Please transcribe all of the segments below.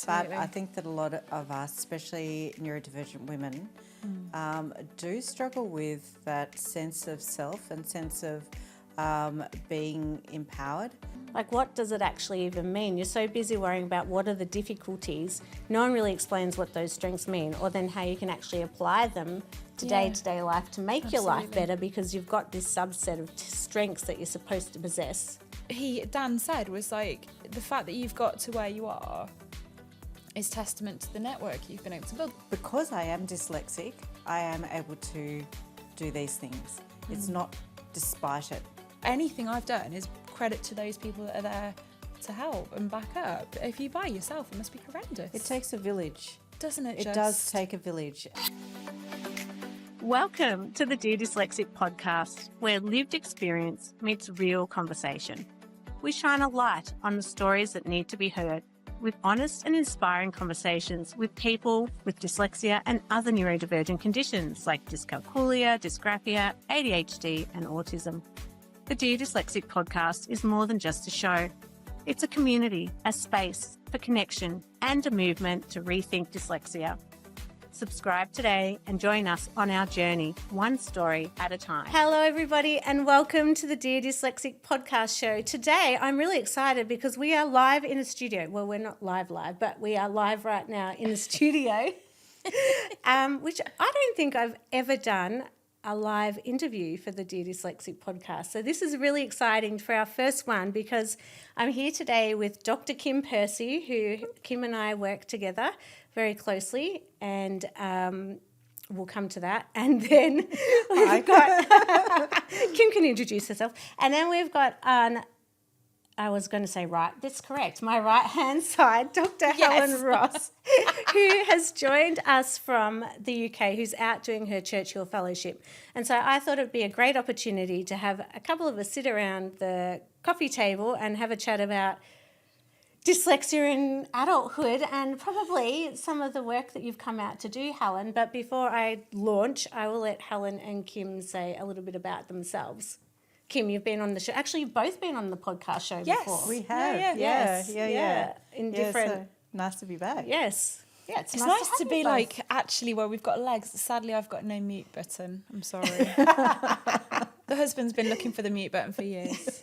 But I think that a lot of us, especially neurodivergent women, do struggle with that sense of self and sense of being empowered. Like, what does it actually even mean? You're so busy worrying about what are the difficulties. No one really explains what those strengths mean, or then how you can actually apply them to day-to-day life to make your life better, because you've got this subset of strengths that you're supposed to possess. Dan said was like, the fact that you've got to where you are is testament to the network you've been able to build. Because I am dyslexic, I am able to do these things. It's not despite it. Anything I've done is credit to those people that are there to help and back up. If you by yourself, it must be horrendous. It takes a village. Doesn't it? It does take a village. Welcome to the Dear Dyslexic podcast, where lived experience meets real conversation. We shine a light on the stories that need to be heard, with honest and inspiring conversations with people with dyslexia and other neurodivergent conditions like dyscalculia, dysgraphia, ADHD and autism. The Dear Dyslexic podcast is more than just a show. It's a community, a space for connection and a movement to rethink dyslexia. Subscribe today and join us on our journey, one story at a time. Hello, everybody, and welcome to the Dear Dyslexic podcast show. Today, I'm really excited because we are live in a studio. Well, we're not live, but we are live right now in the studio, which I don't think I've ever done a live interview for the Dear Dyslexic podcast. So this is really exciting for our first one, because I'm here today with Dr. Kim Percy, who Kim and I work together very closely, and we'll come to that. And then we've got Kim can introduce herself. And then we've got I was going to say right. That's correct. My right-hand side, Dr. Helen Ross, who has joined us from the UK, who's out doing her Churchill Fellowship. And so I thought it would be a great opportunity to have a couple of us sit around the coffee table and have a chat about dyslexia in adulthood and probably some of the work that you've come out to do, Helen. But before I launch, I will let Helen and Kim say a little bit about themselves. Kim, you've been on the show. Actually, you've both been on the podcast show before. We have. Yeah. In different. So nice to be back. Yes. Yeah, it's nice to be like, actually, well, we've got legs. Sadly, I've got no mute button. I'm sorry. The husband's been looking for the mute button for years.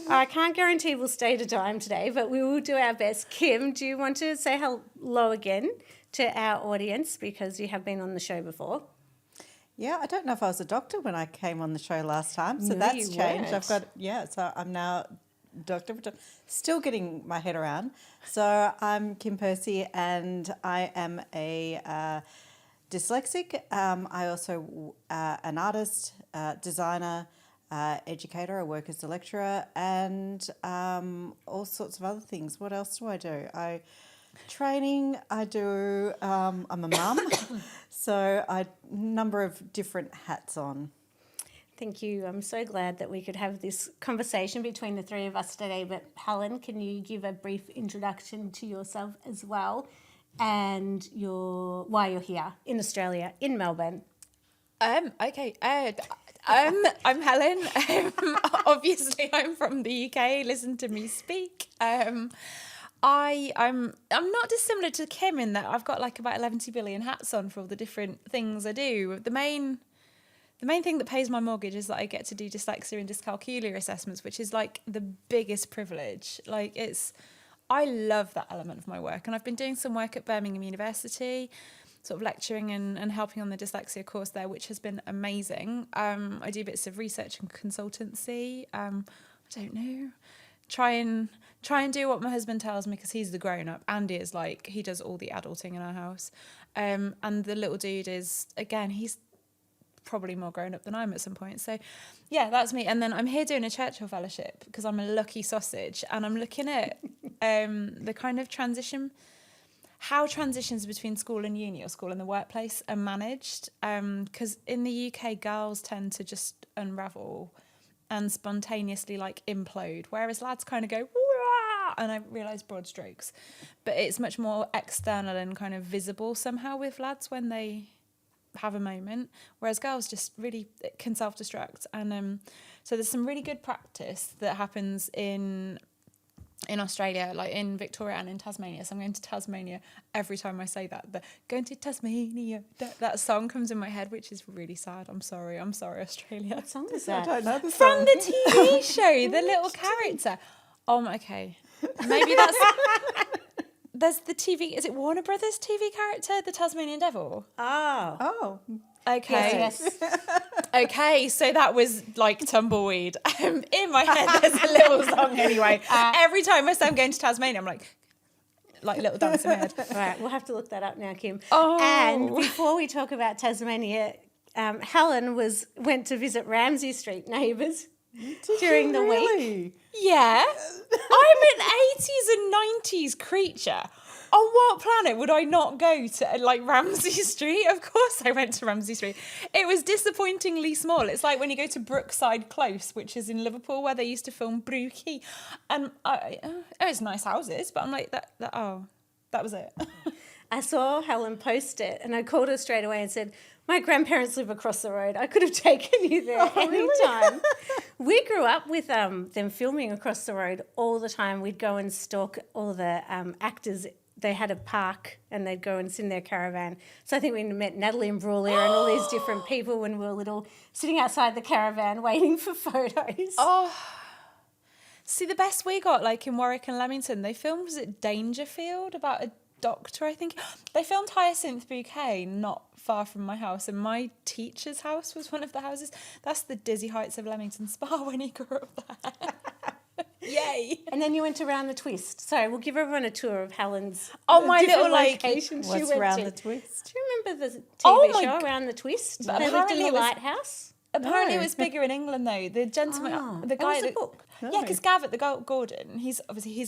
I can't guarantee we'll stay to time today, but we will do our best. Kim, do you want to say hello again to our audience, because you have been on the show before? Yeah, I don't know if I was a doctor when I came on the show last time, so No, that's you changed. weren't. So I'm now doctor, still getting my head around. So I'm Kim Percy, and I am a dyslexic. I also an artist, designer, educator. I work as a lecturer, and all sorts of other things. What else do I do? Training, I do, I'm a mum, so a number of different hats on. Thank you. I'm so glad that we could have this conversation between the three of us today. But Helen, can you give a brief introduction to yourself as well, and why you're here in Australia, in Melbourne? Okay. I'm Helen. Obviously, I'm from the UK. Listen to me speak. I'm not dissimilar to Kim in that I've got like about 11 billion hats on for all the different things I do. The main thing that pays my mortgage is that I get to do dyslexia and dyscalculia assessments, which is like the biggest privilege. I love that element of my work, and I've been doing some work at Birmingham University, sort of lecturing and helping on the dyslexia course there, which has been amazing. I do bits of research and consultancy. I don't know. Try and do what my husband tells me, because he's the grown-up. Andy is like, he does all the adulting in our house. And the little dude is, again, he's probably more grown-up than I am at some point. So, yeah, that's me. And then I'm here doing a Churchill Fellowship because I'm a lucky sausage. And I'm looking at the kind of how transitions between school and uni or school and the workplace are managed. Because in the UK, girls tend to just unravel and spontaneously implode, whereas lads kind of go, wah! And I realise broad strokes, but it's much more external and kind of visible somehow with lads when they have a moment, whereas girls just really can self-destruct. And so there's some really good practice that happens in in Australia, like in Victoria and in Tasmania. So I'm going to Tasmania every time I say that. The going to Tasmania, that song comes in my head, which is really sad. I'm sorry, Australia. What song is I that? don't know the From song. the TV show, the little character. Okay. Maybe that's... There's the TV... Is it Warner Brothers TV character, the Tasmanian Devil? Oh. Oh, Okay. Yes. Okay, so that was like Tumbleweed. In my head, there's a little song anyway. Every time I say I'm going to Tasmania, I'm like little dance in my head. Right, we'll have to look that up now, Kim. Oh. And before we talk about Tasmania, Helen went to visit Ramsay Street neighbours during the week. really? Yeah. I'm an 80s and 90s creature. On what planet would I not go to, like, Ramsay Street? Of course I went to Ramsay Street. It was disappointingly small. It's like when you go to Brookside Close, which is in Liverpool, where they used to film Brookie. And it's nice houses, but I'm like, that was it. I saw Helen post it and I called her straight away and said, my grandparents live across the road. I could have taken you there anytime. We grew up with them filming across the road all the time. We'd go and stalk all the actors. They had a park and they'd go and sit in their caravan. So I think we met Natalie Imbruglia and all these different people when we were little, sitting outside the caravan waiting for photos. Oh, see, the best we got, like in Warwick and Leamington, they filmed, was it Dangerfield, about a doctor, I think. They filmed Hyacinth Bouquet not far from my house, and my teacher's house was one of the houses. That's the dizzy heights of Leamington Spa when he grew up there. Yay! And then you went around the twist. So we'll give everyone a tour of Helen's my different little, like, locations she What's went around to. the twist? Do you remember the TV Oh my show g- Around the Twist? But They lived apparently in the it was- lighthouse. Apparently No. it was bigger in England though. The gentleman, the guy, was a book. Yeah, because Gav at Gordon, he's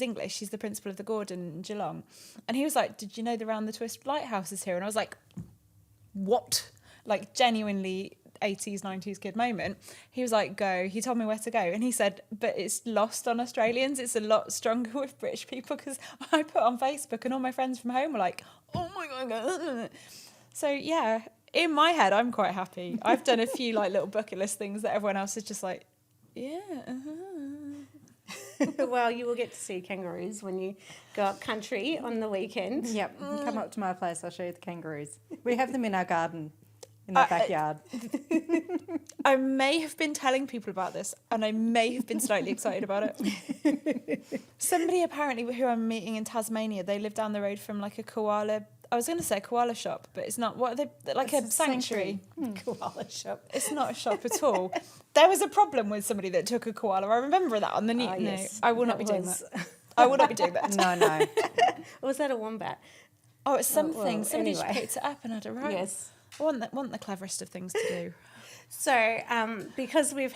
English. He's the principal of the Gordon in Geelong, and he was like, "Did you know the Round the Twist lighthouse is here?" And I was like, "What?" Like genuinely 80s 90s kid moment. He was like, "Go." He told me where to go, and he said, "But it's lost on Australians. It's a lot stronger with British people because I put on Facebook, and all my friends from home were like, oh my god." So yeah. In my head, I'm quite happy. I've done a few like little bucket list things that everyone else is just like, yeah. Well, you will get to see kangaroos when you go up country on the weekend. Yep. Come up to my place. I'll show you the kangaroos. We have them in our garden, in our backyard. I may have been telling people about this, and I may have been slightly excited about it. Somebody apparently who I'm meeting in Tasmania, they live down the road from like a koala. I was going to say koala shop, but it's not. What are they? Like It's a a sanctuary. Koala shop. It's not a shop at all. There was a problem with somebody that took a koala. I remember that on the news. Yes, No, I will not be doing that. I will not be doing that. No. Or was that a wombat? Oh, it's something. well, Somebody just anyway. picked it up and had it right. Yes. I want the cleverest of things to do. So, because we've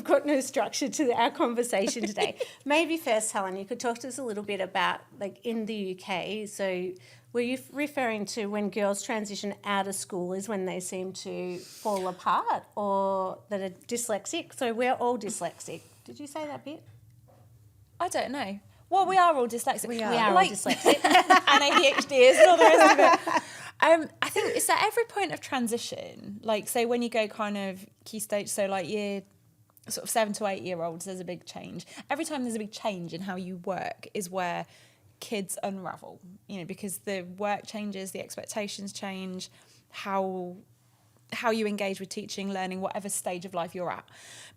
got no structure to our conversation today, maybe first, Helen, you could talk to us a little bit about, like, in the UK. So, were you referring to when girls transition out of school is when they seem to fall apart, or that are dyslexic? So we're all dyslexic. Did you say that bit? I don't know. Well, we are all dyslexic. We are. We are Like- all dyslexic. and ADHDers and all the rest of it. I think it's at every point of transition, like say when you go kind of key stage, so like year sort of 7 to 8 year olds, there's a big change. Every time there's a big change in how you work is where kids unravel, because the work changes, the expectations change, how you engage with teaching, learning, whatever stage of life you're at.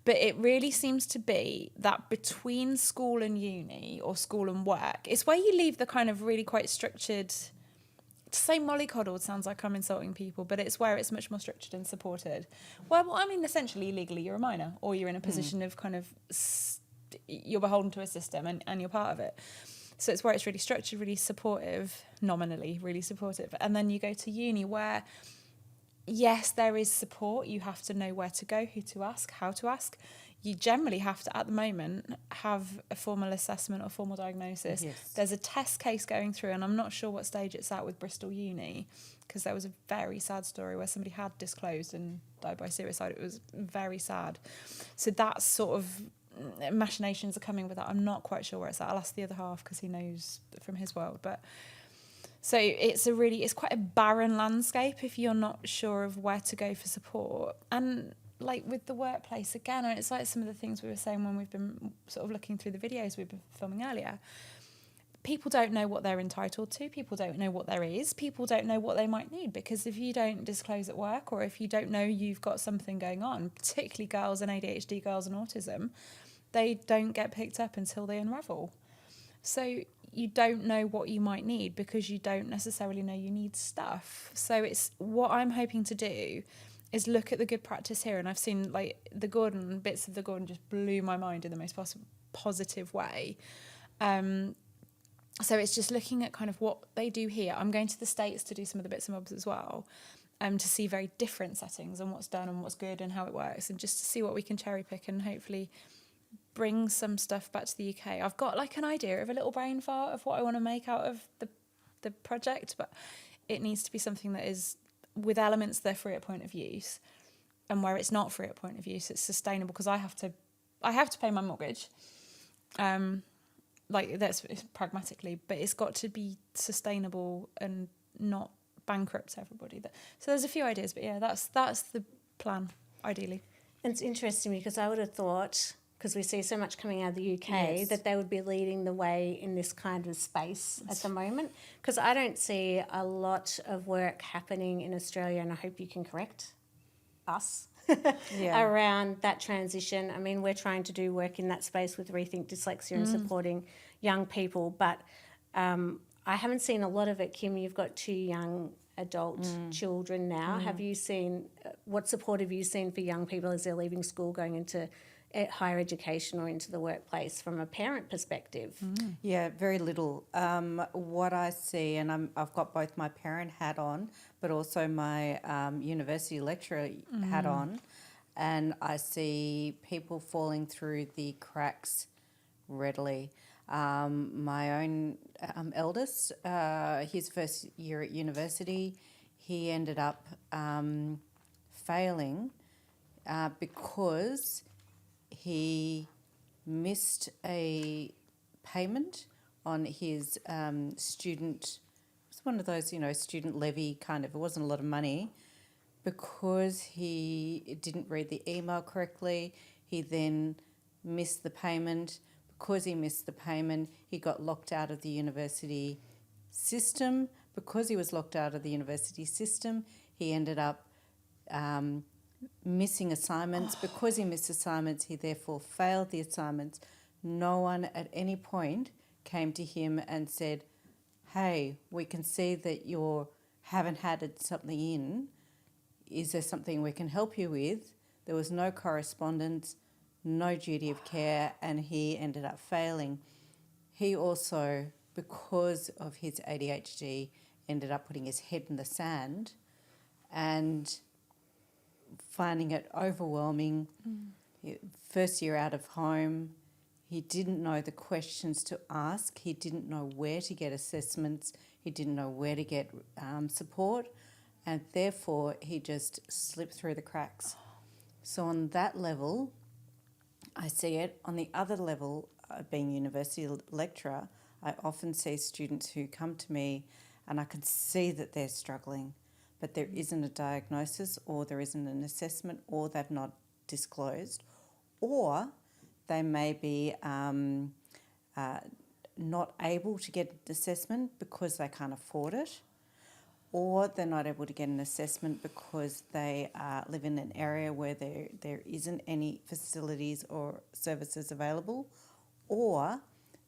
But it really seems to be that between school and uni or school and work, it's where you leave the kind of really quite structured, to say mollycoddled sounds like I'm insulting people, but it's where it's much more structured and supported. Well, I mean, essentially, legally, you're a minor, or you're in a position of kind of, you're beholden to a system and you're part of it. So it's where it's really structured, really supportive, nominally really supportive. And then you go to uni where, yes, there is support. You have to know where to go, who to ask, how to ask. You generally have to, at the moment, have a formal assessment or formal diagnosis. Yes. There's a test case going through, and I'm not sure what stage it's at with Bristol Uni, because there was a very sad story where somebody had disclosed and died by suicide. It was very sad. So that sort of machinations are coming with that. I'm not quite sure where it's at. I'll ask the other half because he knows from his world. But so it's quite a barren landscape if you're not sure of where to go for support. And like with the workplace again, and it's like some of the things we were saying when we've been sort of looking through the videos we've been filming earlier. People don't know what they're entitled to. People don't know what there is. People don't know what they might need, because if you don't disclose at work, or if you don't know you've got something going on, particularly girls and ADHD girls and autism, they don't get picked up until they unravel. So you don't know what you might need because you don't necessarily know you need stuff. So it's what I'm hoping to do is look at the good practice here. And I've seen like bits of the Gordon just blew my mind in the most positive way. So it's just looking at kind of what they do here. I'm going to the States to do some of the bits and bobs as well, to see very different settings and what's done and what's good and how it works, and just to see what we can cherry pick and hopefully bring some stuff back to the UK. I've got like an idea of a little brain fart of what I want to make out of the project, but it needs to be something that is with elements that are free at point of use, and where it's not free at point of use, it's sustainable, because I have to pay my mortgage. Like that's pragmatically, but it's got to be sustainable and not bankrupt everybody. So there's a few ideas, but yeah, that's the plan, ideally. And it's interesting because I would have thought, because we see so much coming out of the UK, Yes. that they would be leading the way in this kind of space at the moment. Because I don't see a lot of work happening in Australia, and I hope you can correct us around that transition. I mean, we're trying to do work in that space with Rethink Dyslexia and supporting young people, but I haven't seen a lot of it. Kim, you've got 2 young adult children now. Have you seen, what support have you seen for young people as they're leaving school, going into higher education or into the workplace from a parent perspective? Yeah, very little. What I see, and I've got both my parent hat on, but also my university lecturer hat on, and I see people falling through the cracks readily. My own eldest, his first year at university, he ended up failing because he missed a payment on his student. It was one of those, student levy kind of. It wasn't a lot of money, because he didn't read the email correctly. He then missed the payment. Because he missed the payment, he got locked out of the university system. Because he was locked out of the university system, he ended up missing assignments. Because he missed assignments, he therefore failed the assignments. No one at any point came to him and said, hey, we can see that you haven't had something in. Is there something we can help you with? There was no correspondence, no duty of care, and he ended up failing. He also, because of his ADHD, ended up putting his head in the sand and finding it overwhelming. First year out of home, he didn't know the questions to ask. He didn't know where to get assessments. He didn't know where to get support, and therefore he just slipped through the cracks. So on that level, I see it. On the other level, being a university lecturer, I often see students who come to me and I can see that they're struggling, but there isn't a diagnosis, or there isn't an assessment, or they've not disclosed, or they may be not able to get an assessment because they can't afford it, or they're not able to get an assessment because they live in an area where there isn't any facilities or services available, or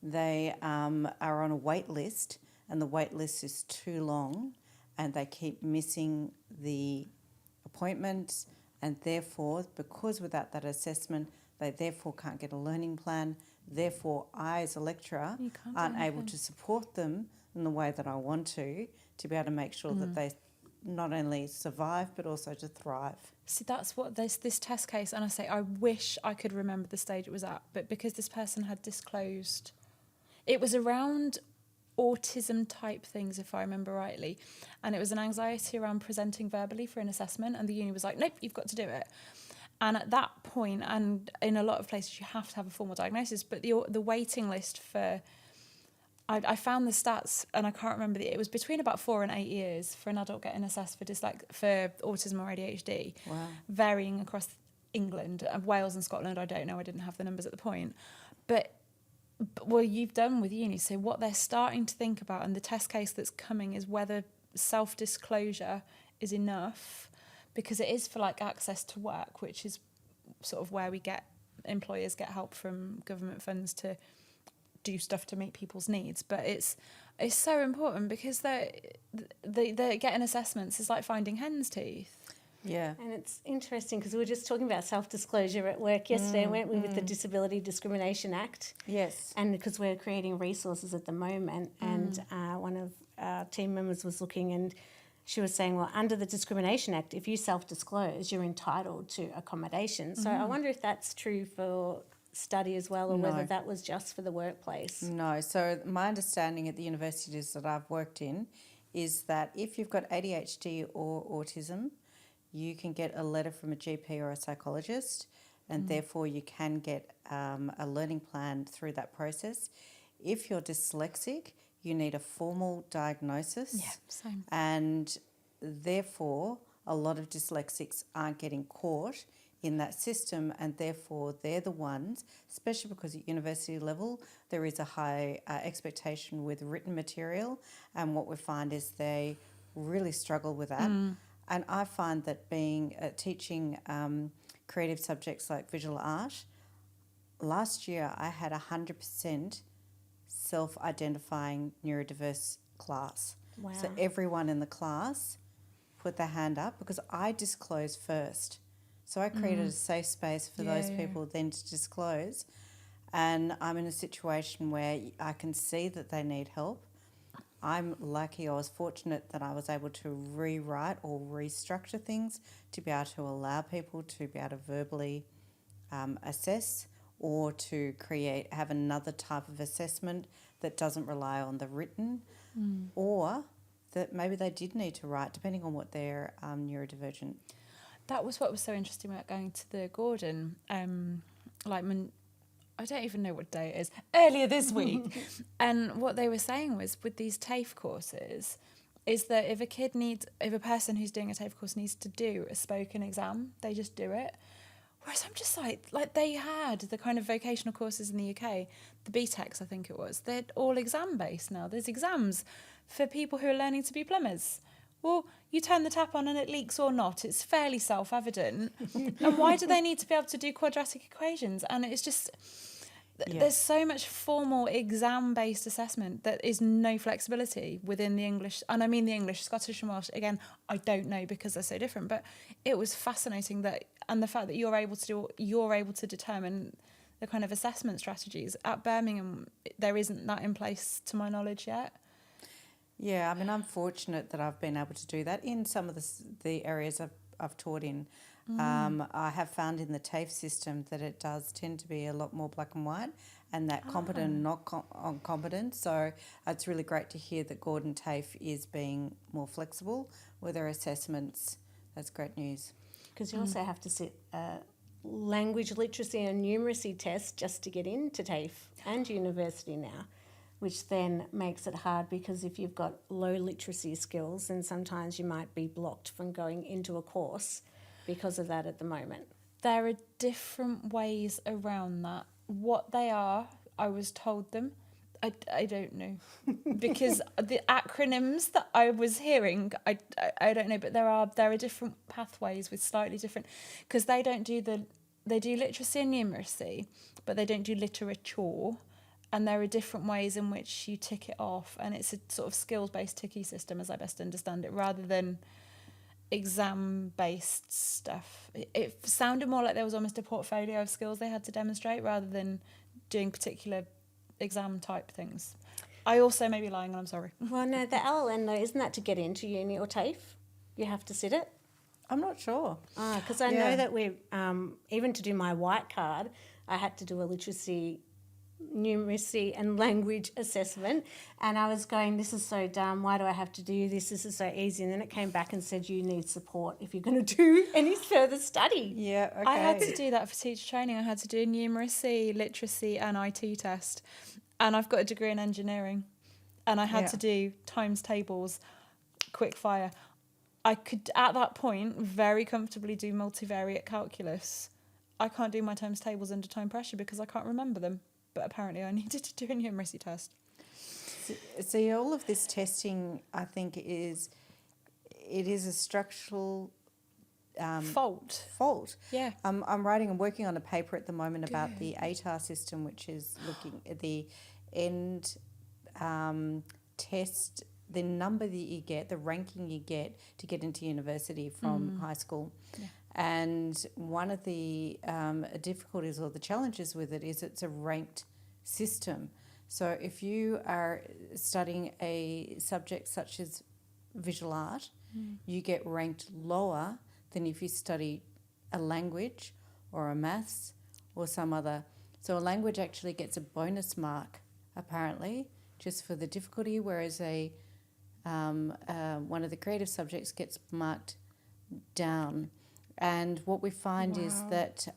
they are on a wait list and the wait list is too long and they keep missing the appointments, and therefore, because without that assessment, they therefore can't get a learning plan. Therefore, I as a lecturer aren't able to support them in the way that I want to be able to make sure that they not only survive but also to thrive. See, that's what this test case, and I say I wish I could remember the stage it was at, but because this person had disclosed, it was around autism type things, if I remember rightly, and it was an anxiety around presenting verbally for an assessment, and the uni was like, nope, you've got to do it. And at that point, and in a lot of places you have to have a formal diagnosis, but the waiting list for, I found the stats and I can't remember, it was between about 4 and 8 years for an adult getting assessed for autism or ADHD, Wow. varying across England. Wales and Scotland, I don't know. I didn't have the numbers at the point. But what you've done with uni, so what they're starting to think about, and the test case that's coming, is whether self-disclosure is enough, because it is for like access to work, which is sort of where employers get help from government funds to do stuff to meet people's needs. But it's so important because they're getting assessments is like finding hen's teeth. Yeah. And it's interesting because we were just talking about self-disclosure at work yesterday, weren't we, with the Disability Discrimination Act? Yes. And because we're creating resources at the moment, and one of our team members was looking, and she was saying, well, under the Discrimination Act, if you self-disclose, you're entitled to accommodation. So I wonder if that's true for study as well, or whether that was just for the workplace. No. So my understanding at the universities that I've worked in is that if you've got ADHD or autism, you can get a letter from a GP or a psychologist, and therefore you can get a learning plan through that process. If you're dyslexic, you need a formal diagnosis. Yeah, same. And therefore, a lot of dyslexics aren't getting caught in that system, and therefore they're the ones, especially because at university level there is a high expectation with written material, and what we find is they really struggle with that. And I find that teaching creative subjects like visual art, last year I had 100% self-identifying neurodiverse class. Wow. So everyone in the class put their hand up because I disclosed first. So I created a safe space for those people then to disclose. And I'm in a situation where I can see that they need help. I'm lucky, I was fortunate that I was able to rewrite or restructure things to be able to allow people to be able to verbally assess, or to have another type of assessment that doesn't rely on the written, or that maybe they did need to write, depending on what their neurodivergent. That was what was so interesting about going to the Gordon. I don't even know what day it is, earlier this week. And what they were saying was, with these TAFE courses, is that if a person who's doing a TAFE course needs to do a spoken exam, they just do it. Whereas I'm just like they had the kind of vocational courses in the UK, the BTECs, I think it was, they're all exam-based now. There's exams for people who are learning to be plumbers. Well, you turn the tap on and it leaks or not. It's fairly self-evident. And why do they need to be able to do quadratic equations? And it's just, there's so much formal exam-based assessment that is no flexibility within the English. And I mean the English, Scottish and Welsh, again, I don't know because they're so different. But it was fascinating and the fact that you're able to determine the kind of assessment strategies. At Birmingham, there isn't that in place to my knowledge yet. Yeah, I mean, I'm fortunate that I've been able to do that in some of the areas I've taught in. I have found in the TAFE system that it does tend to be a lot more black and white, and that competent and not competent. So it's really great to hear that Gordon TAFE is being more flexible with their assessments. That's great news. Because you also have to sit a language literacy and numeracy test just to get into TAFE and university now, which then makes it hard, because if you've got low literacy skills, then sometimes you might be blocked from going into a course because of that at the moment. There are different ways around that. What they are, I was told them. I don't know, because the acronyms that I was hearing, I don't know, but there are different pathways with slightly different, because they do literacy and numeracy, but they don't do literature. And there are different ways in which you tick it off, and it's a sort of skills-based ticky system, as I best understand it, rather than exam-based stuff. It sounded more like there was almost a portfolio of skills they had to demonstrate, rather than doing particular exam-type things. I also may be lying, and I'm sorry. Well, no, the LLN, though, isn't that to get into uni or TAFE? You have to sit it? I'm not sure. Because I know that we, even to do my white card, I had to do a literacy, numeracy and language assessment, and I was going, this is so dumb, why do I have to do this is so easy. And then it came back and said, you need support if you're going to do any further study. Yeah, okay. I had to do that for teacher training. I had to do a numeracy, literacy and IT test, and I've got a degree in engineering, and I had to do times tables, quick fire. I could at that point very comfortably do multivariate calculus, I can't do my times tables under time pressure because I can't remember them. But apparently I needed to do a numeracy test. See, all of this testing, I think, it is a structural fault. Yeah. I'm working on a paper at the moment about the ATAR system, which is looking at the end test, the number that you get, the ranking you get to get into university from high school. Yeah. And one of the difficulties or the challenges with it is it's a ranked system. So if you are studying a subject such as visual art, you get ranked lower than if you study a language or a maths or some other. So a language actually gets a bonus mark, apparently, just for the difficulty, whereas one of the creative subjects gets marked down. And what we find is that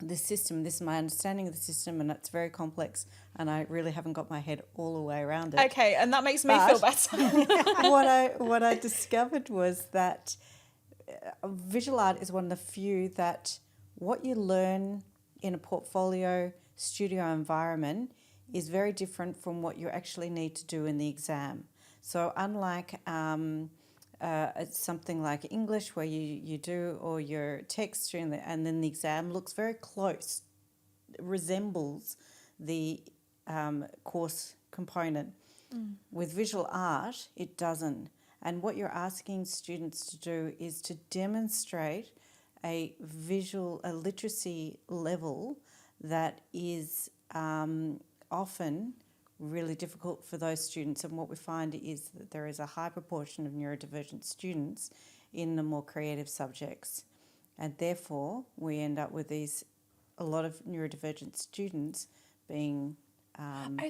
the system, this is my understanding of the system, and it's very complex, and I really haven't got my head all the way around it. Okay, and that makes me feel better. what I discovered was that visual art is one of the few that what you learn in a portfolio studio environment is very different from what you actually need to do in the exam. So unlike it's something like English where you do all your text and then the exam looks very close, resembles the course component. With visual art, it doesn't. And what you're asking students to do is to demonstrate a literacy level that is often really difficult for those students. And what we find is that there is a high proportion of neurodivergent students in the more creative subjects. And therefore, we end up with a lot of neurodivergent students being...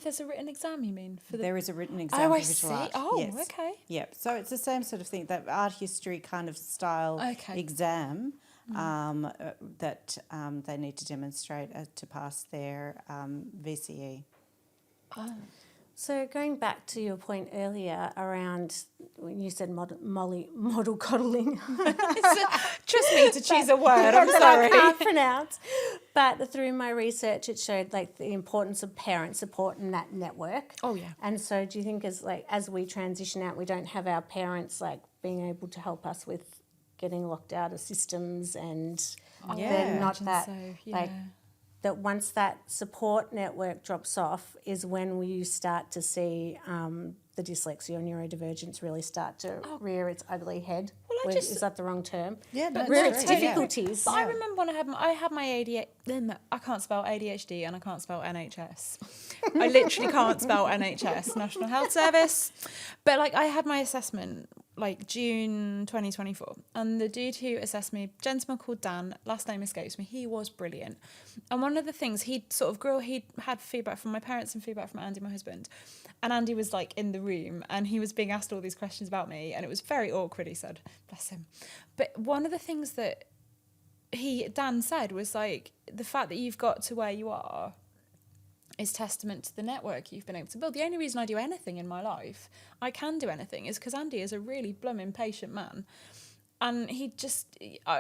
there's a written exam, you mean? There is a written exam for visual art. Oh, yes. okay. Yeah, so it's the same sort of thing, that art history kind of style exam that they need to demonstrate to pass their VCE. Oh. So going back to your point earlier around when you said model coddling. Trust me to choose a word, I'm that sorry. I can't pronounce. But through my research, it showed like the importance of parent support in that network. Oh, yeah. And so do you think as we transition out, we don't have our parents like being able to help us with getting locked out of systems and then not that that once that support network drops off is when we start to see the dyslexia or neurodivergence really start to rear its ugly head. Well, is that the wrong term? Yeah, no, rear that's its right. difficulties. But I remember when I had my ADHD, I can't spell ADHD and I can't spell NHS. I literally can't spell NHS, National Health Service. But like I had my assessment like June 2024, and the dude who assessed me, a gentleman called Dan, last name escapes me, he was brilliant. And one of the things he'd had feedback from my parents and feedback from Andy, my husband, and Andy was like in the room and he was being asked all these questions about me and it was very awkward, he said, bless him. But one of the things that Dan said was like, the fact that you've got to where you are is testament to the network you've been able to build. The only reason I do anything in my life, I can do anything, is because Andy is a really blooming patient man. And he just,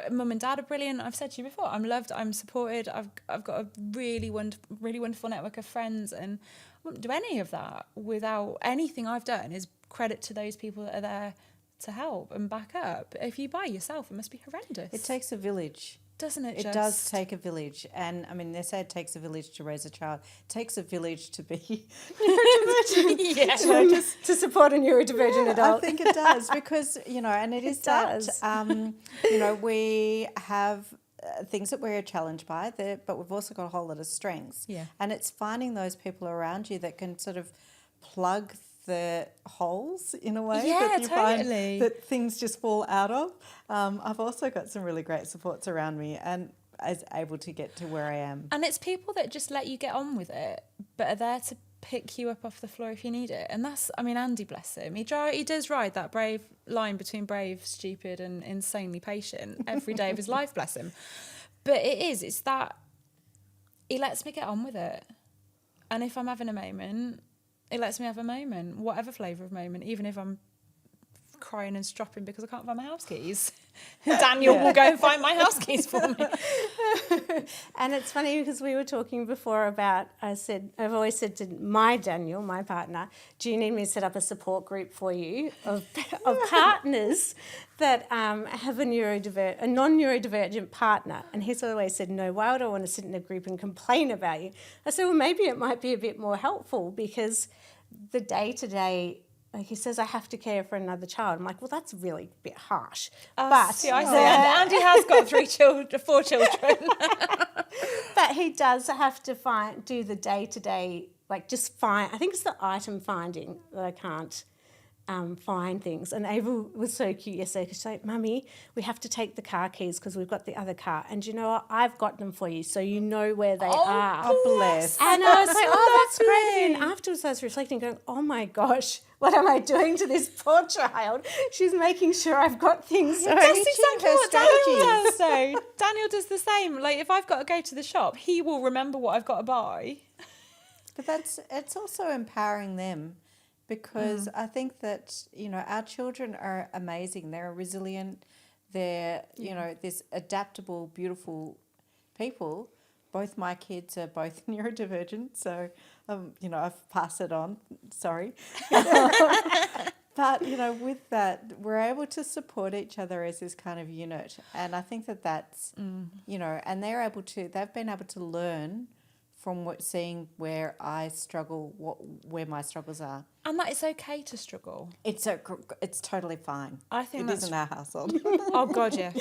mum and dad are brilliant. I've said to you before, I'm loved, I'm supported. I've got a really wonderful network of friends, and I wouldn't do any of that without anything I've done is credit to those people that are there to help and back up. If you by yourself, it must be horrendous. It takes a village. Doesn't it? It does take a village. And I mean, they say it takes a village to raise a child. It takes a village to be neurodivergent. To support a neurodivergent adult. I think it does because, and it is does. we have things that we're challenged by, but we've also got a whole lot of strengths. Yeah. And it's finding those people around you that can sort of plug the holes in a way that you find that things just fall out of. I've also got some really great supports around me and is able to get to where I am. And it's people that just let you get on with it, but are there to pick you up off the floor if you need it. And that's, Andy, bless him, he does ride that brave line between brave, stupid and insanely patient every day of his life, bless him. But it's that he lets me get on with it. And if I'm having a moment, it lets me have a moment, whatever flavour of moment, even if I'm crying and stropping because I can't find my house keys. Daniel will go and find my house keys for me. And it's funny because we were talking before about, I've always said to my Daniel, my partner, do you need me to set up a support group for you of partners that have a non-neurodivergent partner? And he's always said, no, why would I want to sit in a group and complain about you? I said, well, maybe it might be a bit more helpful because the day-to-day, like he says, I have to care for another child. I'm like, well, that's really a bit harsh. But see, I say, Andy has got 4 children. But he does have to do the day-to-day, like just find, I think it's the item finding that I can't find things. And Ava was so cute yesterday because she's like, Mummy, we have to take the car keys because we've got the other car. And you know what? I've got them for you so you know where they are. Oh, bless. And I was like, oh, that's great. And afterwards I was reflecting, going, oh my gosh, what am I doing to this poor child? She's making sure I've got things. That's exactly what Daniel does, though. Daniel does the same. Like, if I've got to go to the shop, he will remember what I've got to buy. But it's also empowering them because I think that, our children are amazing. They're resilient. They're, this adaptable, beautiful people. Both my kids are both neurodivergent, so, I've passed it on. Sorry. But, with that, we're able to support each other as this kind of unit. And I think that's, and they've been able to learn from seeing where I struggle, where my struggles are. And that it's okay to struggle. It's totally fine. I think it is in our household. Oh, God, yeah.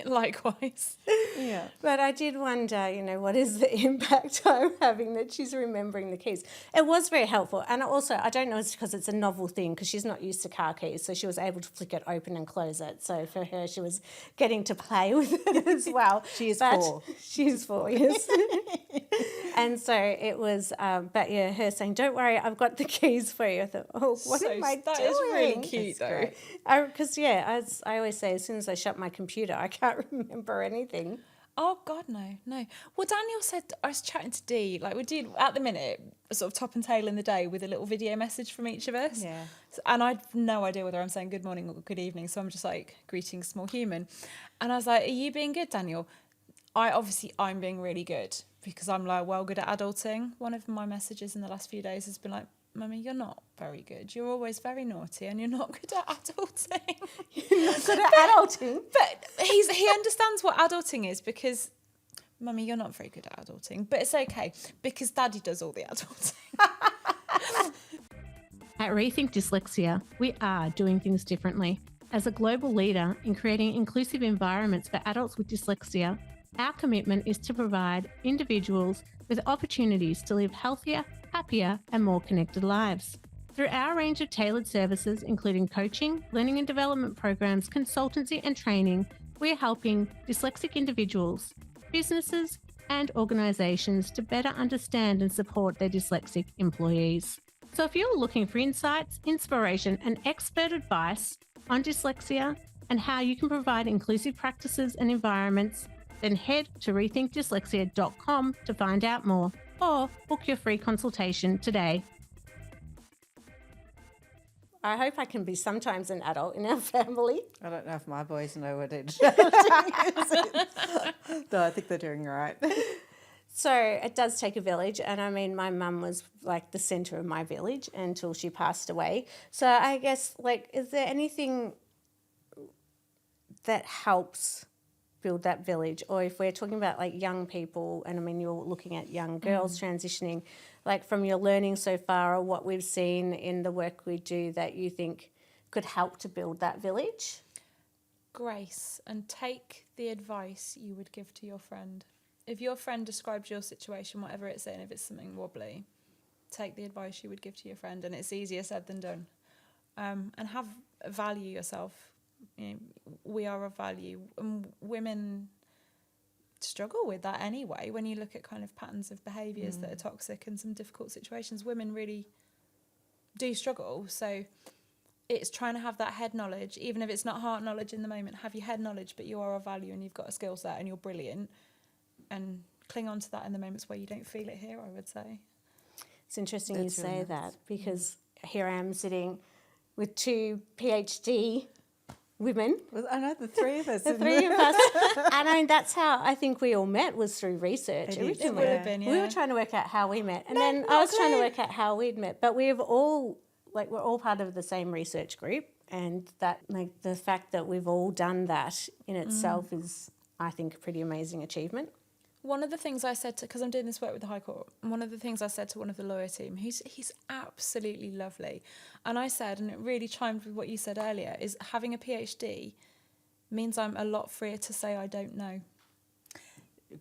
Likewise. Yeah. But I did wonder, what is the impact I'm having that she's remembering the keys? It was very helpful. And also, I don't know, it's because it's a novel thing because she's not used to car keys. So she was able to flick it open and close it. So for her, she was getting to play with it as well. She is 4. She is 4, yes. And so it was, but yeah, her saying, don't worry, I've got the keys for you. I thought, oh, what am I doing? That is really cute, though. Because, as I always say, as soon as I shut my computer, I can't remember anything. Oh, God, no. Well, Daniel said, I was chatting to Dee, like we did at the minute, sort of top and tail in the day with a little video message from each of us. Yeah. And I've no idea whether I'm saying good morning or good evening, so I'm just like, greeting small human. And I was like, are you being good, Daniel? I'm being really good because I'm like good at adulting. One of my messages in the last few days has been like, Mummy, you're not very good. You're always very naughty and you're not good at adulting. You're not good at adulting? But he understands what adulting is because, Mummy, you're not very good at adulting. But it's okay because Daddy does all the adulting. At Rethink Dyslexia, we are doing things differently. As a global leader in creating inclusive environments for adults with dyslexia, our commitment is to provide individuals with opportunities to live healthier, happier, and more connected lives. Through our range of tailored services, including coaching, learning and development programs, consultancy, and training, we are helping dyslexic individuals, businesses, and organisations to better understand and support their dyslexic employees. So if you're looking for insights, inspiration, and expert advice on dyslexia and how you can provide inclusive practices and environments, then head to rethinkdyslexia.com to find out more or book your free consultation today. I hope I can be sometimes an adult in our family. I don't know if my boys know what it is. No, I think they're doing all right. So it does take a village. And I mean, my mum was like the centre of my village until she passed away. So I guess, is there anything that helps build that village? Or if we're talking about young people, and I mean, you're looking at young girls transitioning, from your learning so far or what we've seen in the work we do that you think could help to build that village? Grace, and take the advice you would give to your friend. If your friend describes your situation, whatever it's in, if it's something wobbly, take the advice you would give to your friend, and it's easier said than done. And value yourself. We are of value, and women struggle with that anyway. When you look at kind of patterns of behaviours that are toxic and some difficult situations, women really do struggle. So it's trying to have that head knowledge, even if it's not heart knowledge in the moment. Have your head knowledge, but you are of value and you've got a skill set and you're brilliant, and cling on to that in the moments where you don't feel it here, I would say. It's interesting you say that, because here I am sitting with 2 PhD women. Well, I know the three of us. The three of us. And I mean, that's how I think we all met, was through research. It would have been, We were trying to work out how we met. And then I not was trying to clear. work out how we'd met. But we're all part of the same research group. And that, like, the fact that we've all done that in itself is, I think, a pretty amazing achievement. One of the things I said to, because I'm doing this work with the High Court, one of the things I said to one of the lawyer team, he's absolutely lovely. And I said, and it really chimed with what you said earlier, is having a PhD means I'm a lot freer to say I don't know.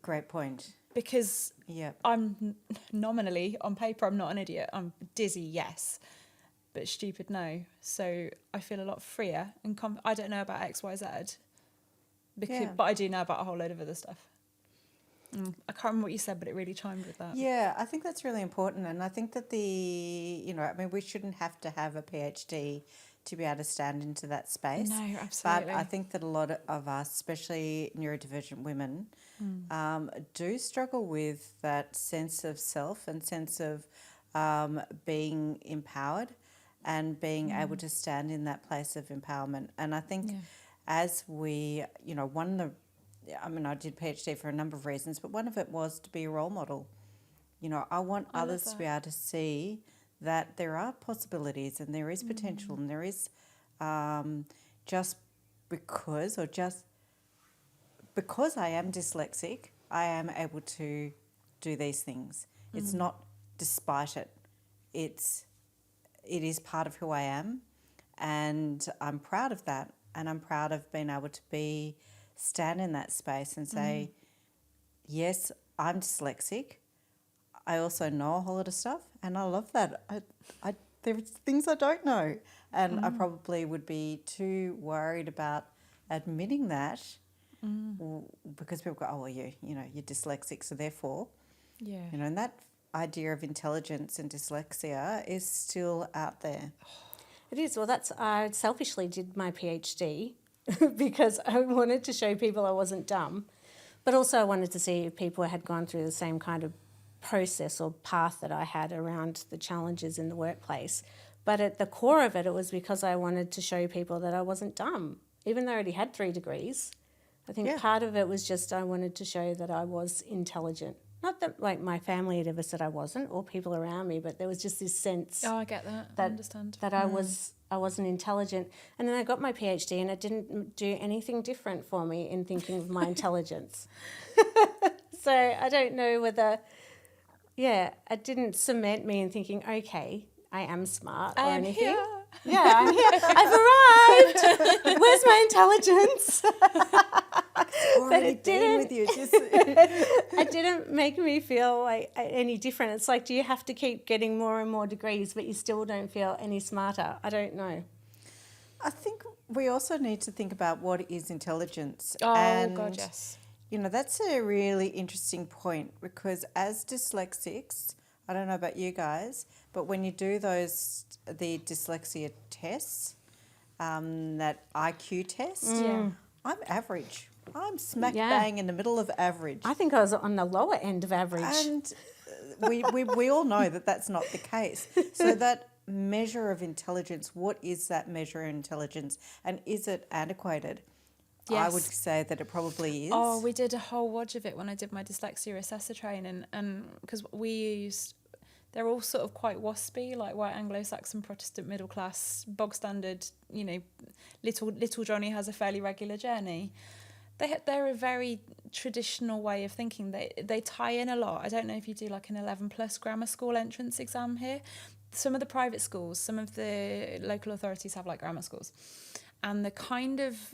Great point. Because Yeah. I'm nominally, on paper, I'm not an idiot. I'm dizzy, yes, but stupid, no. So I feel a lot freer. And I don't know about X, Y, Z, but I do know about a whole load of other stuff. I can't remember what you said, but it really chimed with that. Yeah, I think that's really important. And I think that we shouldn't have to have a PhD to be able to stand into that space. No, absolutely. But I think that a lot of us, especially neurodivergent women, do struggle with that sense of self and sense of being empowered and being able to stand in that place of empowerment. And I think as we, I did PhD for a number of reasons, but one of it was to be a role model. I want others to be able to see that there are possibilities and there is potential and there is just because I am dyslexic, I am able to do these things. It's not despite it. It is part of who I am, and I'm proud of that, and I'm proud of being able to stand in that space and say, yes, I'm dyslexic. I also know a whole lot of stuff, and I love that. There's things I don't know, and I probably would be too worried about admitting that because people go, oh, well, you're dyslexic, so therefore, and that idea of intelligence and dyslexia is still out there. It is. Well, I selfishly did my PhD because I wanted to show people I wasn't dumb, but also I wanted to see if people had gone through the same kind of process or path that I had around the challenges in the workplace. But at the core of it, it was because I wanted to show people that I wasn't dumb, even though I already had 3 degrees. I think part of it was just I wanted to show that I was intelligent. Not that my family had ever said I wasn't, or people around me, but there was just this sense. Oh, I get that. I understand. That I wasn't intelligent. And then I got my PhD and it didn't do anything different for me in thinking of my intelligence. So I don't know whether, it didn't cement me in thinking, okay, I am smart or anything. Here. Yeah, I'm here. I've arrived. Where's my intelligence? But it didn't. With you, It didn't make me feel like any different. It's like, do you have to keep getting more and more degrees, but you still don't feel any smarter? I don't know. I think we also need to think about what is intelligence. Oh, and, God, yes. That's a really interesting point because as dyslexics, I don't know about you guys, but when you do the dyslexia tests, that IQ test, I'm average. I'm smack bang in the middle of average. I think I was on the lower end of average. And we all know that that's not the case. So that measure of intelligence, what is that measure of intelligence, and is it antiquated? Yes. I would say that it probably is. Oh, we did a whole wodge of it when I did my dyslexia assessor training, and because they're all sort of quite waspy, like white Anglo-Saxon Protestant middle class, bog standard, little Johnny has a fairly regular journey. They're a very traditional way of thinking. They tie in a lot. I don't know if you do like an 11+ grammar school entrance exam here. Some of the private schools, some of the local authorities have like grammar schools. And the kind of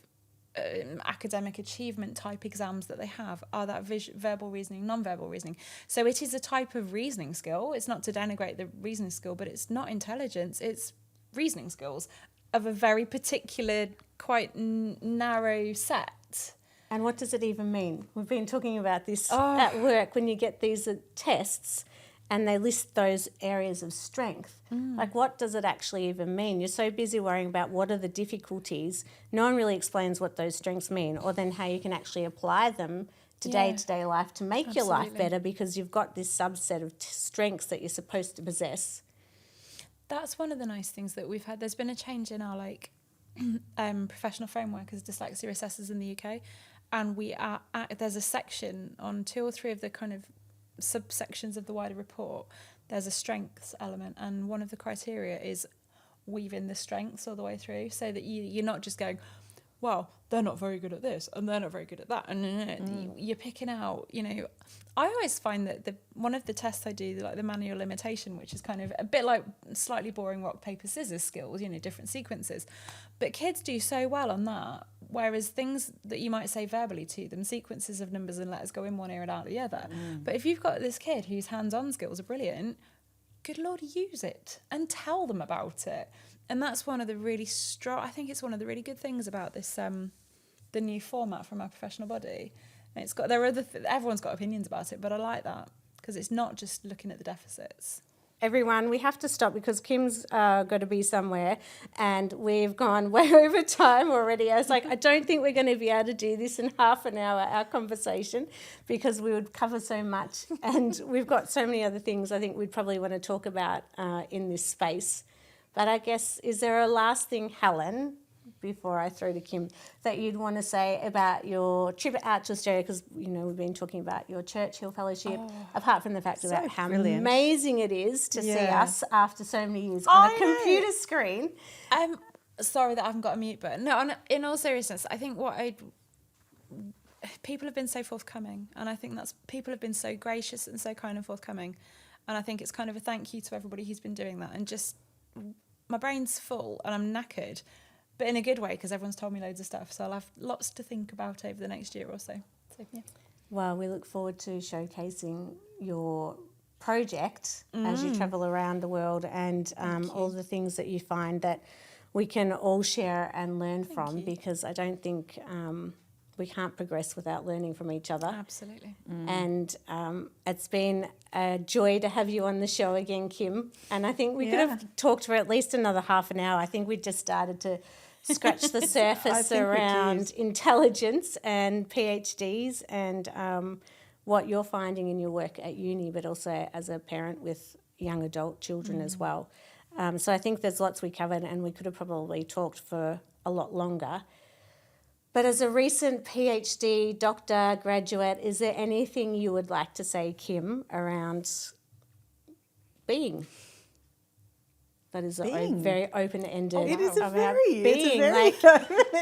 academic achievement type exams that they have are that verbal reasoning, non-verbal reasoning. So it is a type of reasoning skill. It's not to denigrate the reasoning skill, but it's not intelligence. It's reasoning skills of a very particular, quite narrow set. And what does it even mean? We've been talking about this at work when you get these tests and they list those areas of strength. Like, what does it actually even mean? You're so busy worrying about what are the difficulties. No one really explains what those strengths mean, or then how you can actually apply them to day-to-day life to make your life better, because you've got this subset of strengths that you're supposed to possess. That's one of the nice things that we've had. There's been a change in our professional framework as dyslexia assessors in the UK, and there's a section on 2 or 3 of the kind of subsections of the wider report. There's a strengths element, and one of the criteria is weaving the strengths all the way through, so that you're not just going, well, they're not very good at this and they're not very good at that, and you're picking out, I always find that one of the tests I do, like the manual imitation, which is kind of a bit like slightly boring rock, paper, scissors skills, different sequences, but kids do so well on that, whereas things that you might say verbally to them, sequences of numbers and letters, go in one ear and out the other. But if you've got this kid whose hands-on skills are brilliant, good Lord, use it and tell them about it. And that's one of the really I think it's one of the really good things about this, the new format from our professional body. And it's got, everyone's got opinions about it, but I like that because it's not just looking at the deficits. Everyone, we have to stop because Kim's got to be somewhere and we've gone way over time already. I was like, I don't think we're going to be able to do this in half an hour, our conversation, because we would cover so much and we've got so many other things I think we'd probably want to talk about in this space. But I guess, is there a last thing, Helen, before I throw to Kim, that you'd want to say about your trip out to Australia? Because, we've been talking about your Churchill Fellowship, apart from the fact about how amazing it is to see us after so many years on a computer screen. I'm sorry that I haven't got a mute button. No, in all seriousness, I think people have been so forthcoming, and I think people have been so gracious and so kind and forthcoming, and I think it's kind of a thank you to everybody who's been doing that. And just, my brain's full and I'm knackered, but in a good way, because everyone's told me loads of stuff. So I'll have lots to think about over the next year or so. So, yeah. Well, we look forward to showcasing your project as you travel around the world and all the things that you find that we can all share and learn from, because I don't think we can't progress without learning from each other. Absolutely. And it's been a joy to have you on the show again, Kim. And I think we could have talked for at least another half an hour. I think we just started to scratch the surface around intelligence and PhDs and what you're finding in your work at uni, but also as a parent with young adult children as well. So I think there's lots we covered, and we could have probably talked for a lot longer. But as a recent PhD doctor graduate, is there anything you would like to say, Kim, around being? That is a very open-ended. It is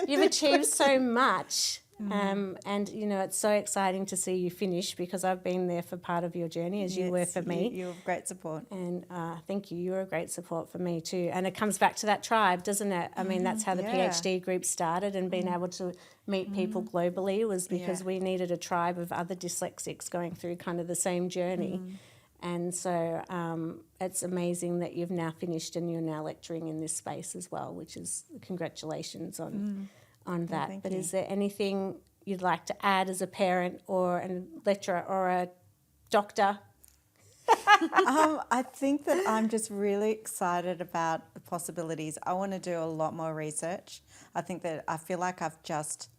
You've achieved so much, and it's so exciting to see you finish, because I've been there for part of your journey, as you were for me. You're great support, and thank you. You're a great support for me too. And it comes back to that tribe, doesn't it? I mean, that's how the PhD group started, and being able to meet people globally was because we needed a tribe of other dyslexics going through kind of the same journey. And so it's amazing that you've now finished and you're now lecturing in this space as well, which is congratulations on that. But is there anything you'd like to add as a parent or a lecturer or a doctor? I think that I'm just really excited about the possibilities. I want to do a lot more research. I feel like I've just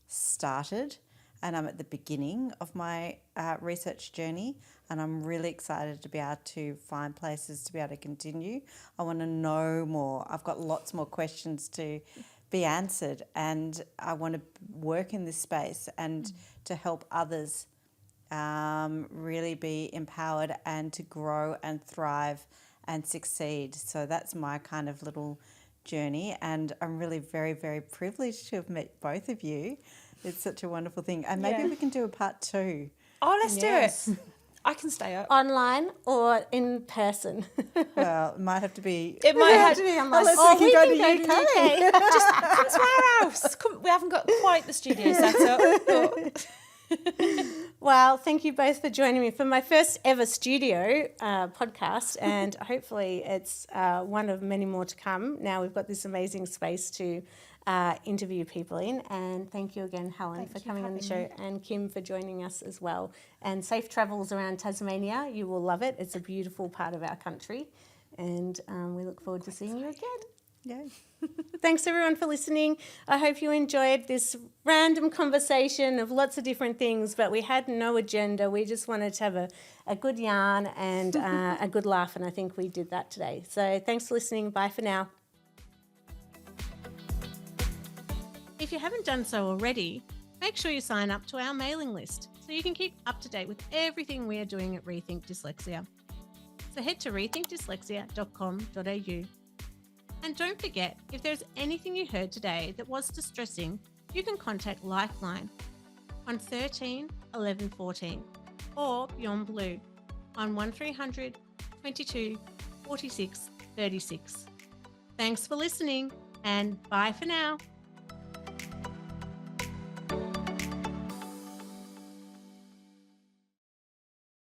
started and I'm at the beginning of my research journey, and I'm really excited to be able to find places to be able to continue. I want to know more. I've got lots more questions to be answered, and I want to work in this space and to help others really be empowered and to grow and thrive and succeed. So that's my kind of little journey, and I'm really very, very privileged to have met both of you. It's such a wonderful thing. And maybe we can do a part 2. Oh, let's do it. I can stay up. Online or in person? Well, it might have to be. It might have to be online. Unless we can go to UK. Just come to our house. We haven't got quite the studio set up. But... Well, thank you both for joining me for my first ever studio podcast, and hopefully it's one of many more to come. Now we've got this amazing space to interview people in, and thank you again, Helen, for coming on the show, and Kim for joining us as well. And safe travels around Tasmania. You will love it. It's a beautiful part of our country, and we look forward to seeing you again. Yeah. Thanks everyone for listening. I hope you enjoyed this random conversation of lots of different things, but we had no agenda. We just wanted to have a good yarn and a good laugh, and I think we did that today. So thanks for listening. Bye for now. If you haven't done so already, make sure you sign up to our mailing list so you can keep up to date with everything we are doing at Rethink Dyslexia. So head to rethinkdyslexia.com.au. And don't forget, if there's anything you heard today that was distressing, you can contact Lifeline on 13 11 14 or Beyond Blue on 1300 22 46 36. Thanks for listening and bye for now.